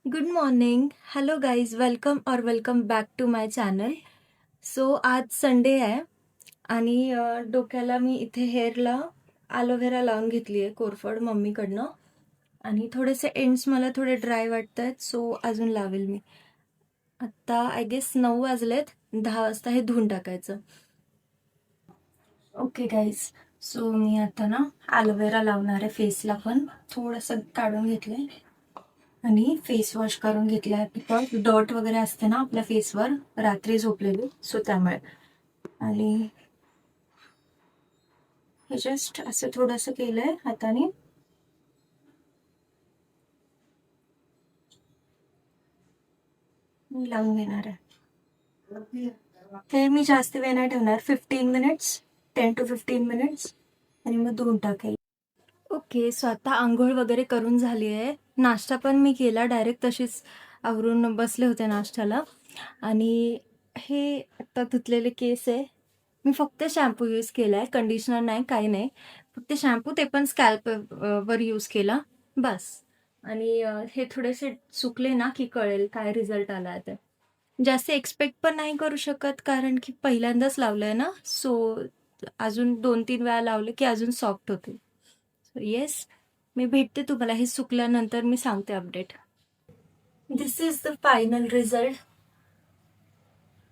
Good morning. Hello guys, welcome back to my channel. So आज Sunday आहे आणि डोक्याला मी इथे हेअरला ॲलोव्हेरा लावून घेतली आहे कोरफड मम्मीकडनं. आणि थोडेसे एंड्स मला थोडे ड्राय वाटत आहेत, सो अजून लावेल मी. आत्ता आय गेस 9 वाजलेत. 10 वाजता हे धुवून टाकायचं. ओके गाईज, सो मी आता ना ॲलोव्हेरा लावणार आहे फेसला, पण थोडंसं काढून घेतलंय आणि फेस वॉश करून घेतलाय बिकॉज डॉट वगैरे असते ना आपल्या फेसवर रात्री झोपलेली, सो त्यामुळे. आणि हे जस्ट असं थोडंसं केलंय हाताने. मी लावून घेणार आहे. हे मी जास्त वेळ नाही ठेवणार, 15 मिनिट्स, 10 to 15 मिनिट्स, आणि मग धुवून टाकेल. ओके, सो आता आंघोळ वगैरे करून झाली आहे. नाश्ता पण मी केला, डायरेक्ट तशीच आवरून बसले होते नाश्त्याला. आणि हे आता धुतलेले केस आहे. मी फक्त शॅम्पू यूज केला आहे, कंडिशनर नाही, काही नाही. फक्त शॅम्पू, ते पण स्कॅल्प वर यूज केला बस. आणि हे थोडेसे सुकले ना की कळेल काय रिझल्ट आला आहे ते. जास्त एक्सपेक्ट पण नाही करू शकत, कारण की पहिल्यांदाच लावलं आहे ना, सो अजून 2-3 वेळा लावले की अजून सॉफ्ट होते. येस, मी भेटते तुम्हाला हे सुकल्यानंतर, मी सांगते update. This is the final result.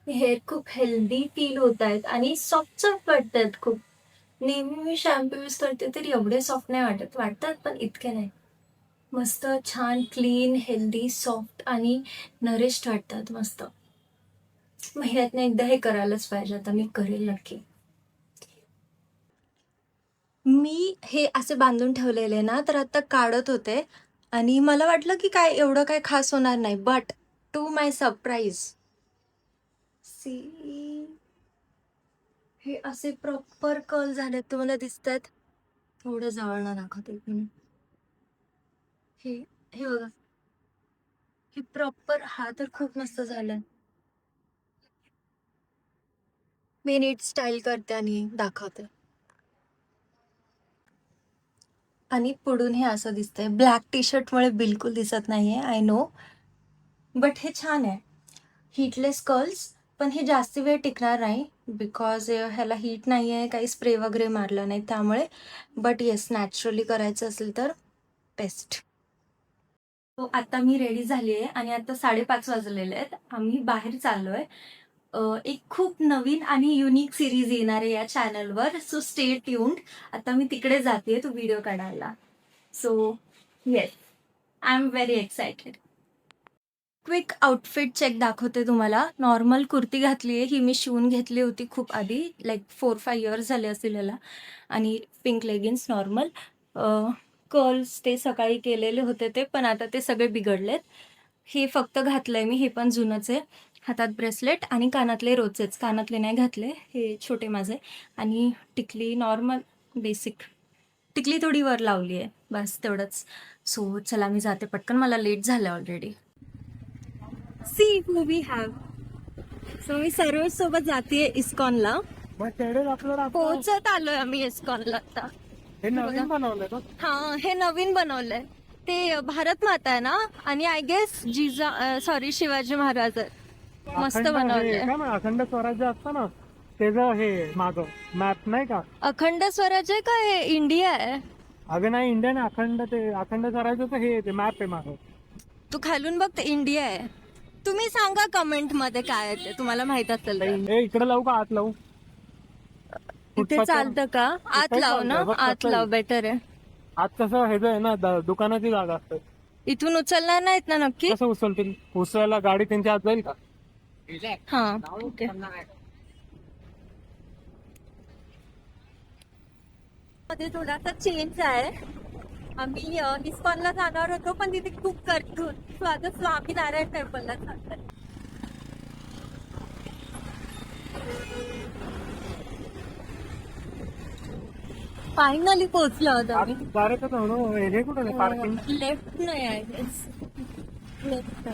Hair खूप हेल्दी फील होत आहेत आणि सॉफ्ट वाटत आहेत खूप. नेहमी मी शॅम्पू यूज करते तर एवढे सॉफ्ट नाही वाटतात, पण इतके नाही. मस्त छान क्लीन हेल्दी सॉफ्ट आणि नरिश्ड वाटतात मस्त. महिन्यातनं एकदा हे करायलाच पाहिजे. आता मी करेल नक्की. मी हे असे बांधून ठेवलेले ना, तर आता काढत होते आणि मला वाटलं की काय एवढं काय खास होणार नाही, but to my surprise, see, हे असे प्रॉपर कर्ल झालेत. तुम्हाला दिसतात? थोडं जवळनं दाखवते मी. हे हे बघा, हे प्रॉपर, हा तर खूप मस्त झालाय. मी नीट स्टाईल करते आणि दाखवते. आणि पुढून हे असं दिसतंय. ब्लॅक टी शर्टमुळे बिलकुल दिसत नाहीये, आय नो, बट हे छान आहे. हीटलेस कर्ल्स, पण हे जास्त वेळ टिकणार नाही बिकॉज ह्याला हीट नाही आहे, काही स्प्रे वगैरे मारलं नाही त्यामुळे. बट येस, नॅचरली करायचं असेल तर बेस्ट. तो आता मी रेडी झाली आहे आणि आता 5:30 वाजलेले आहेत. आम्ही बाहेर चाललोय. एक खूप नवीन आणि युनिक सिरीज येणार आहे या चॅनलवर, सो स्टे ट्यून्ड. आता मी तिकडे जाते तो व्हिडिओ काढायला. So yes, I am very excited. Quick outfit check दाखवते तुम्हाला. नॉर्मल कुर्ती घातली आहे, ही मी शिवून घेतली होती खूप आधी, लाईक 4-5 इयर्स झाले असेल याला. आणि पिंक लेगिन्स नॉर्मल. कर्ल्स ते सकाळी केलेले होते ते, पण आता ते सगळे बिघडलेत. हे फक्त घातलंय मी, हे पण जुनंच आहे. हातात ब्रेसलेट आणि कानातले रोजचेच, कानातले नाही घातले, हे छोटे माझे. आणि टिकली नॉर्मल बेसिक, टिकली थोडी वर लावली आहे, बस तेवढंच. सो चला, मी जाते पटकन, मला लेट झालं already. See who we have. So मी सर्व सोबत जाते इस्कॉनला. पोहोचत आलोय आम्ही इस्कॉनला आता. हे नवीन बनवलंय का? हा, हे नवीन बनवलंय. ते भारत माता आहे ना, आणि I guess sorry, Shivaji Maharaj आहेत. मस्त अखंड हे बनवलंय. काय म्हणा, अखंड स्वराज्य असतं ना, त्याचं हे मागं मॅप नाही का? अखंड स्वराज्य का हे इंडिया आहे? अगं नाही, इंडियन अखंड, ते अखंड स्वराज्याचं हे ते मॅप आहे मागं. तू खालून बघ, ते इंडिया आहे. तुम्ही सांगा कमेंट मध्ये काय आहे ते, तुम्हाला माहित असेल तर. ए, इकडे लावू का आत लावू? इथे चालतं का? आत लाव ना, आत लाव, बेटर आहे. आत कसं हे आहे ना, दुकानाची जागा असते. इथून उचलणार नाहीत ना नक्की? कसं उचलतील? उचलायला गाडी त्यांच्या आत जाईल का? हा, ओके. मध्ये थोडासा चेंज आहे. आम्ही इस्कॉनला जाणार होतो, पण तिथे खूप गर्दी होती, सो आता स्वामीनारायण टेम्पलला जातोय. फायनली पोहोचलो होतो आम्ही. डायरेक्ट हे कुठं आहे पार्किंग? लेफ्ट नाही आहे, लेफ्ट.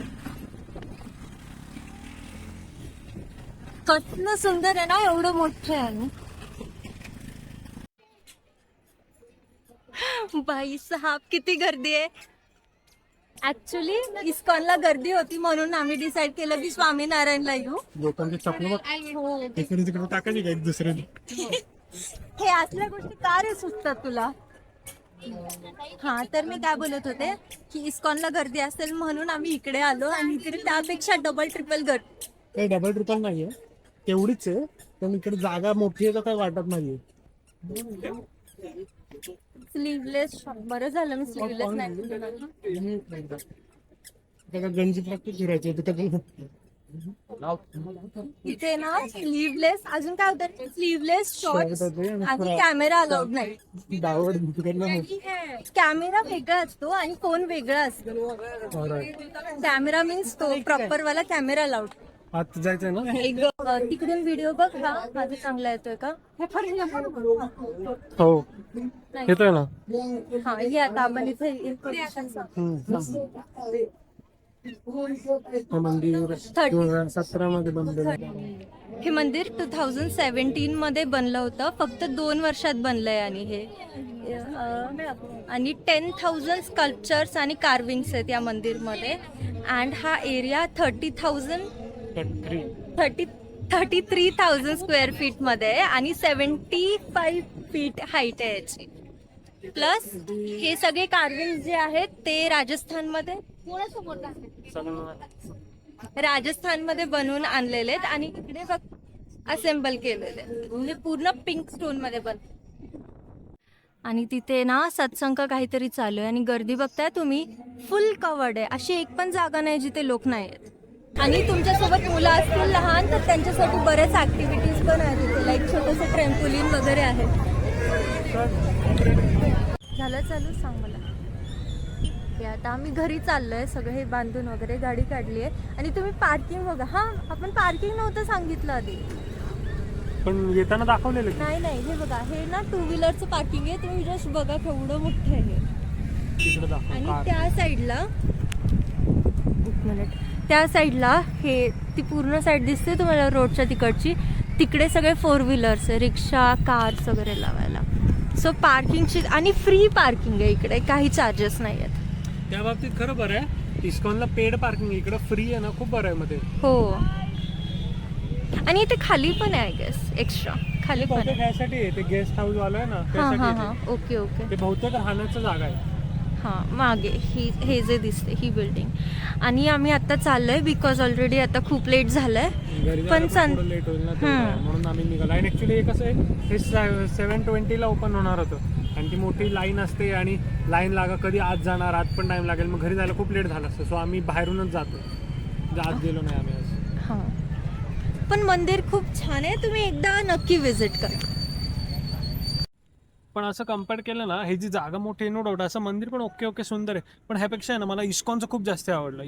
कसलं सुंदर आहे ना, एवढं मोठं आहे. बाई साहेब, किती गर्दी आहे. ऍक्च्युली इस्कॉनला गर्दी होती म्हणून आम्ही डिसाईड केलं की स्वामीनारायणला येऊ. लोकांचे चपलं बघ हो. इकडे तिकडे टाकायची का एक दुसऱ्याने. हे असल्या गोष्टी का रे सुचतात तुला? हा तर मी काय बोलत होते की इस्कॉनला गर्दी असेल म्हणून आम्ही इकडे आलो आणि इकडे त्यापेक्षा डबल ट्रिपल गर्दी. काही डबल ट्रिपल नाहीये, तेवढीच आहे, पण इकडे जागा मोठी आहे तर काही वाटत नाहीये. स्लीवलेस बरं झालं मी स्लीवलेस नाही. त्याला गंजी प्रॅक्टिस फिरायची इथे ना स्लीवलेस अजून काय होतं स्लीवलेस शॉर्ट्स होते आणि आणि कॅमेरा अलाउड नाही. डावड कॅमेरा वेगळा असतो आणि फोन वेगळा असतो. कॅमेरा मीन्स तो प्रॉपर वाला कॅमेरा अलाउड. आत जायचंय ना. एक तिकडून व्हिडिओ बघ हा माझा चांगला येतोय का? हो येतोय ना. हा हे आता आपण इथे मंदिर 2017 मध्ये बनलेलं. हे मंदिर 2017 मध्ये बनलं होतं. फक्त 2 वर्षात बनलंय आणि हे आणि 10,000 स्कल्पचर्स आणि कार्विंग्स आहेत या मंदिरमध्ये. अँड हा एरिया 33,000 स्क्वेअर फीट मध्ये आहे आणि 75 फीट हाईट आहे याची. प्लस हे सगळे कार्विंग जे आहेत ते राजस्थानमध्ये बनवून आणलेले आहेत आणि इकडे फक्त असेंबल केलेले आहेत. हे पूर्ण पिंक स्टोन मध्ये बन. आणि तिथे ना सत्संग काहीतरी चालू आहे आणि गर्दी बघताय तुम्ही फुल कवर्ड आहे. अशी एक पण जागा नाही जिथे लोक नाही आहेत. आणि तुमच्यासोबत मुलं असतील लहान तर त्यांच्यासाठी बऱ्याच ऍक्टिव्हिटीज पण आहेत तिथे, लाईक छोटंसं ट्रॅम्पोलिन वगैरे आहे. झालं चालू सांग मला. हे आता आम्ही घरी चाललोय, सगळं हे बांधून वगैरे गाडी काढली आहे. आणि तुम्ही पार्किंग बघा. हा आपण पार्किंग नव्हतं सांगितलं आधी, पण येताना दाखवलेलं. नाही हे बघा हे ना 2 व्हीलरचं पार्किंग आहे. तुम्ही जस्ट बघा केवढं मोठं आहे हे. तिकडे दाखव. आणि त्या साईडला एक मिनिट, त्या साईडला हे ती पूर्ण साईड दिसते तुम्हाला रोडच्या तिकडची, तिकडे सगळे 4 व्हीलर्स आहे, रिक्षा कार्स वगैरे लावायला. सो पार्किंगची आणि फ्री पार्किंग आहे इकडे, काही चार्जेस नाही आहेत. त्या बाबतीत खरं बरं आहे. इस्कॉनला पेड पार्किंग इकडे फ्री आहे ना, खूप बरं आहे मध्ये. हो आणि इथे खाली पण आहे आय गेस, एक्स्ट्रा खाली पण बहुतेक आहे. ह्यासाठी आहे, ते गेस्ट हाऊस वाला आहे ना हां त्यासाठी हां आहे हां ओके ओके. ते. ते बहुतेक राहण्याचं जागा आहे. हां मागे हे जे दिसते ही बिल्डिंग. आणि आम्ही आता चाललोय बिकॉज ऑलरेडी आता खूप लेट झालंय. घरी पण जायला लेट होईल ना तेवढं, म्हणून आम्ही निघालो. आणि ऍक्च्युली हे कसं आहे, हे 7:20 ला ओपन होणार होतं आणि ती मोठी लाईन असते आणि लाईन लागा कधी आत जाणार, आत पण टाइम लागेल, मग घरी जायला खूप लेट झालं असतं. सो आम्ही बाहेरूनच जातो, आत गेलो नाही आम्ही आज. हां पण मंदिर खूप छान आहे, तुम्ही एकदा नक्की विजिट करा. पण असं कम्पेअर केलं ना, हे जी जागा मोठी आहे नो डाऊट, असं मंदिर पण ओके सुंदर आहे. पण ह्यापेक्षा आहे ना मला इस्कॉनचं खूप जास्त आवडलं.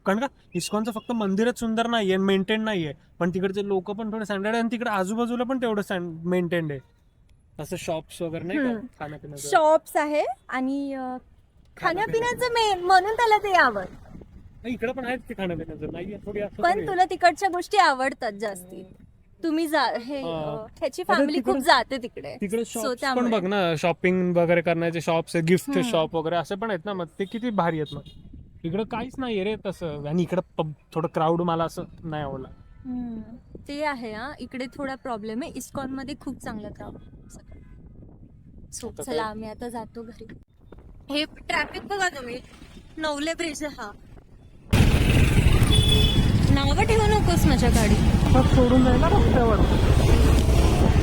कारण का इस्कॉनचं फक्त मंदिरच सुंदर नाहीये, मेंटेन नाहीये, पण तिकडचे लोक पण थोडे स्टँडर्ड आहे आणि तिकडे आजूबाजूला पण तेवढं मेंटेन्ड आहे. असं शॉप्स वगैरे नाही का खाण्यापिण्याचं. शॉप्स आहे आणि खाण्यापिण्याचं म्हणून त्याला ते आवड. इकडे पण आहेत ते खाण्यापिण्याचं, नाही थोडी असं पण थोडी. तुला तिकडच्या गोष्टी आवडतात जास्ती. तुम्ही ह्याची फॅमिली खूप जाते तिकडे. तिकडे So शॉप्स पण त्यामुळे. बघ ना, शॉपिंग वगैरे करण्याचे शॉप्स आहे, गिफ्ट शॉप वगैरे असे पण आहेत ना, मग ते किती भारी आहेत. मग इकडं काहीच नाहीये रे तसं. आणि इकडं थोडं क्राऊड मला असं नाही आवडलं. ते आहे हा, इकडे थोडा प्रॉब्लेम आहे. इस्कॉन मध्ये खूप चांगला क्राऊड. सो चला आम्ही आता जातो घरी. हे ट्रॅफिक बघा तुम्ही, नवले ब्रिज हा. नावं ठेवू नकोस माझ्या गाडी. सोडून जायला रस्त्यावर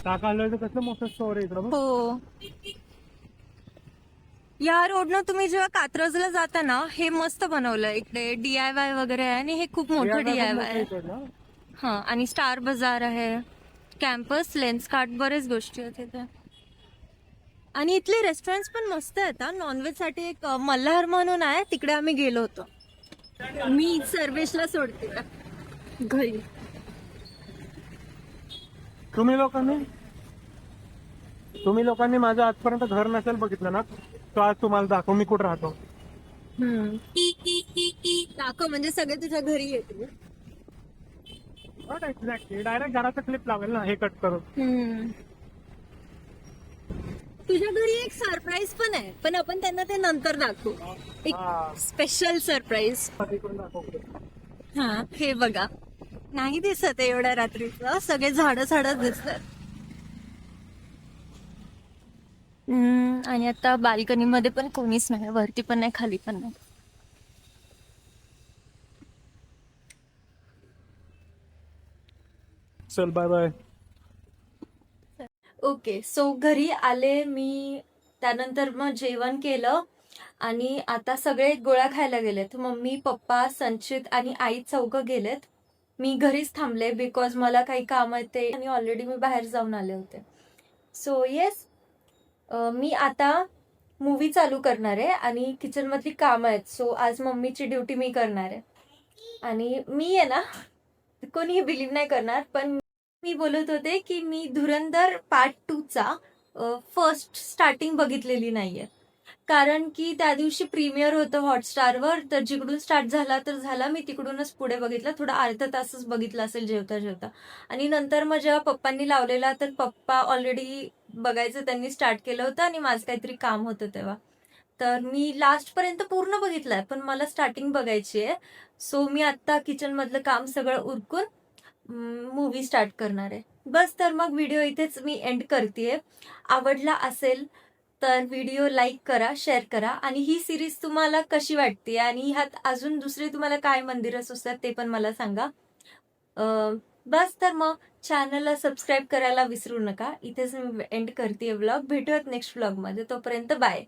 टाकायला कसलं मोठं स्टोर आहे इकडं. हो या रोडनं तुम्ही जेव्हा कात्रजला जाता ना, हे मस्त बनवलंय. इकडे DIY वगैरे आहे आणि हे खूप मोठं DIY आहे. हा आणि स्टार बाजार आहे, कॅम्पस, लेन्स कार्ट, बरेच गोष्टी आहेत इथे. आणि इथले रेस्टॉरंट्स पण मस्त आहेत. नॉनव्हेज साठी एक मल्हार म्हणून आहे, तिकडे आम्ही गेलो होतो. मी सर्वेशला सोडते घरी. तुम्ही लोकांनी माझं आजपर्यंत घर नसेल बघितलं ना, तो आज तुम्हाला दाखव मी कुठं राहतो. दाखव म्हणजे सगळे तुझ्या घरी येतील. एक्झॅक्टली डायरेक्ट घराचं क्लिप लावेल ना हे कट करून. तुझ्या घरी एक सरप्राईज पण आहे, पण आपण त्यांना ते नंतर दाखवू. एक स्पेशल सरप्राईज. हा, हे बघा. नाही दिसत आहे एवढ्या रात्रीचं, सगळे झाडच दिसतात. आणि आता बाल्कनी मध्ये पण कोणीच नाही, वरती पण नाही, खाली पण नाही. चल बाय बाय. ओके, सो घरी आले मी, त्यानंतर मग जेवण केलं आणि आता सगळे गोळ्या खायला गेलेत. मम्मी, पप्पा, संचित आणि आई चौघं गेलेत. मी घरीच थांबले बिकॉज मला काही काम आहे ते, आणि ऑलरेडी मी बाहेर जाऊन आले होते. सो येस, मी आता मूवी चालू करणार आहे आणि किचन मधली कामं आहेत. सो आज मम्मीची ड्युटी मी करणार आहे. आणि मी आहे ना, कोणीही बिलीव्ह नाही करणार, पण मी बोलत होते की मी धुरंधर पार्ट 2 चा फर्स्ट स्टार्टिंग बघितलेली नाहीये. कारण की त्या दिवशी प्रीमियर होतं हॉटस्टारवर, तर जिकडून स्टार्ट झाला तर झाला, मी तिकडूनच पुढे बघितलं, थोडा अर्धा तासच बघितला असेल जेवता जेवता. आणि नंतर मग जेव्हा पप्पांनी लावलेला, तर पप्पा ऑलरेडी बघायचं त्यांनी स्टार्ट केलं होतं आणि माझं काहीतरी काम होतं तेव्हा. तर मी लास्ट पर्यंत पूर्ण बघितलाय, पण मला स्टार्टिंग बघायची आहे. सो मी आता किचन मधलं काम सगळं उरकून मूवी स्टार्ट करणार आहे. बस, तर मग व्हिडिओ इथेच मी एंड करतेय. आवडला असेल तर व्हिडिओ लाईक करा, शेअर करा, आणि ही सिरीज तुम्हाला कशी वाटते आणि ह्यात अजून दुसरे तुम्हाला काय मंदिरं सुचतात ते पण मला सांगा. बस, तर मग चॅनलला सबस्क्राईब करायला विसरू नका. इथेच मी एंड करते व्लॉग. भेटूयात नेक्स्ट व्लॉगमध्ये, तोपर्यंत बाय.